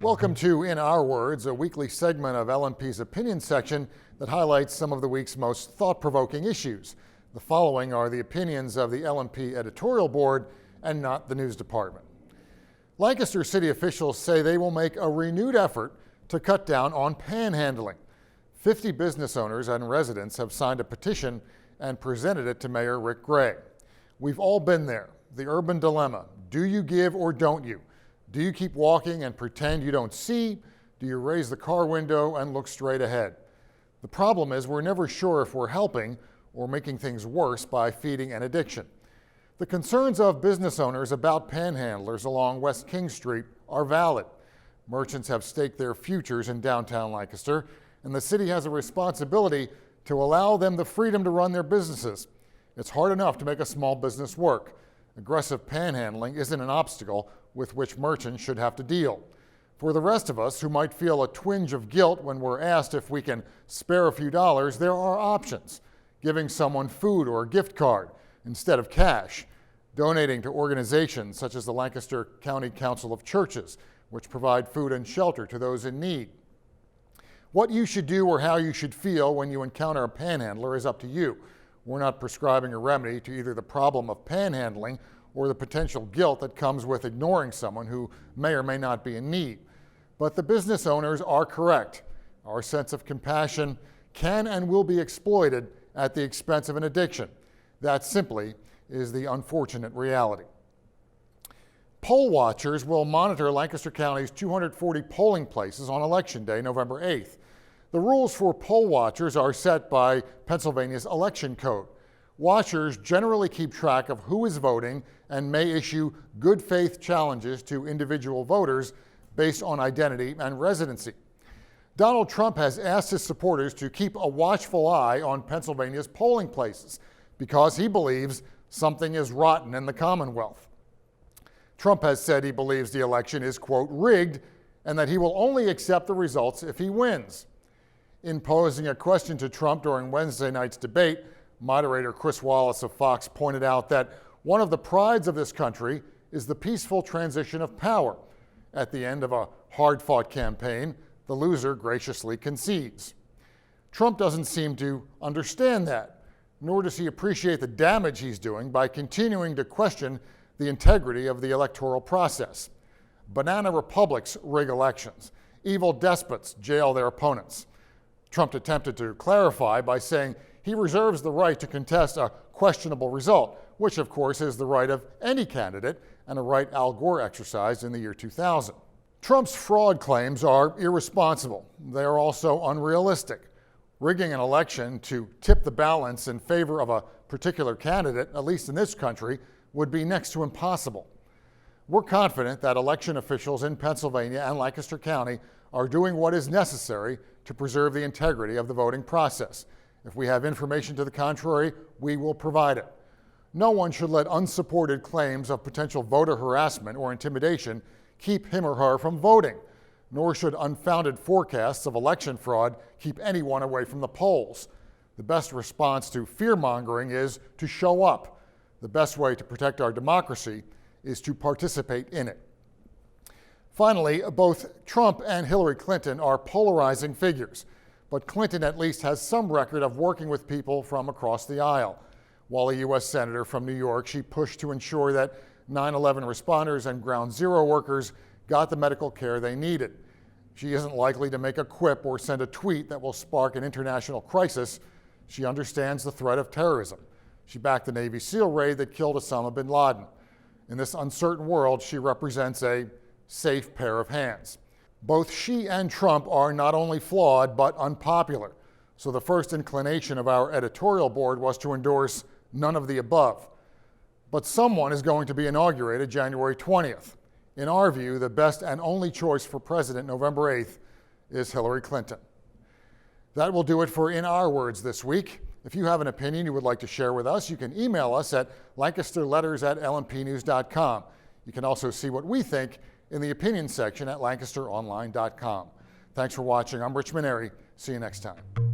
Welcome to In Our Words, a weekly segment of LMP's opinion section that highlights some of the week's most thought-provoking issues. The following are the opinions of the LMP editorial board and not the news department. Lancaster City officials say they will make a renewed effort to cut down on panhandling. 50 business owners and residents have signed a petition and presented it to Mayor Rick Gray. We've all been there. The urban dilemma. Do you give or don't you? Do you keep walking and pretend you don't see? Do you raise the car window and look straight ahead? The problem is we're never sure if we're helping or making things worse by feeding an addiction. The concerns of business owners about panhandlers along West King Street are valid. Merchants have staked their futures in downtown Lancaster, and the city has a responsibility to allow them the freedom to run their businesses. It's hard enough to make a small business work. Aggressive panhandling isn't an obstacle with which merchants should have to deal. For the rest of us who might feel a twinge of guilt when we're asked if we can spare a few dollars, there are options. Giving someone food or a gift card instead of cash, donating to organizations such as the Lancaster County Council of Churches, which provide food and shelter to those in need. What you should do or how you should feel when you encounter a panhandler is up to you. We're not prescribing a remedy to either the problem of panhandling or the potential guilt that comes with ignoring someone who may or may not be in need. But the business owners are correct. Our sense of compassion can and will be exploited at the expense of an addiction. That simply is the unfortunate reality. Poll watchers will monitor Lancaster County's 240 polling places on Election Day, November 8th. The rules for poll watchers are set by Pennsylvania's election code. Watchers generally keep track of who is voting and may issue good faith challenges to individual voters based on identity and residency. Donald Trump has asked his supporters to keep a watchful eye on Pennsylvania's polling places because he believes something is rotten in the Commonwealth. Trump has said he believes the election is, quote, rigged, and that he will only accept the results if he wins. In posing a question to Trump during Wednesday night's debate, moderator Chris Wallace of Fox pointed out that one of the prides of this country is the peaceful transition of power. At the end of a hard-fought campaign, the loser graciously concedes. Trump doesn't seem to understand that, nor does he appreciate the damage he's doing by continuing to question the integrity of the electoral process. Banana republics rig elections. Evil despots jail their opponents. Trump attempted to clarify by saying he reserves the right to contest a questionable result, which of course is the right of any candidate and a right Al Gore exercised in the year 2000. Trump's fraud claims are irresponsible. They are also unrealistic. Rigging an election to tip the balance in favor of a particular candidate, at least in this country, would be next to impossible. We're confident that election officials in Pennsylvania and Lancaster County are doing what is necessary to preserve the integrity of the voting process. If we have information to the contrary, we will provide it. No one should let unsupported claims of potential voter harassment or intimidation keep him or her from voting, nor should unfounded forecasts of election fraud keep anyone away from the polls. The best response to fear-mongering is to show up. The best way to protect our democracy is to participate in it. Finally, both Trump and Hillary Clinton are polarizing figures, but Clinton at least has some record of working with people from across the aisle. While a U.S. Senator from New York, she pushed to ensure that 9/11 responders and Ground Zero workers got the medical care they needed. She isn't likely to make a quip or send a tweet that will spark an international crisis. She understands the threat of terrorism. She backed the Navy SEAL raid that killed Osama bin Laden. In this uncertain world, she represents a safe pair of hands. Both she and Trump are not only flawed, but unpopular. So the first inclination of our editorial board was to endorse none of the above. But someone is going to be inaugurated January 20th. In our view, the best and only choice for president November 8th is Hillary Clinton. That will do it for In Our Words this week. If you have an opinion you would like to share with us, you can email us at lancasterletters@lmpnews.com. You can also see what we think in the opinion section at lancasteronline.com. Thanks for watching. I'm Rich Maneri. See you next time.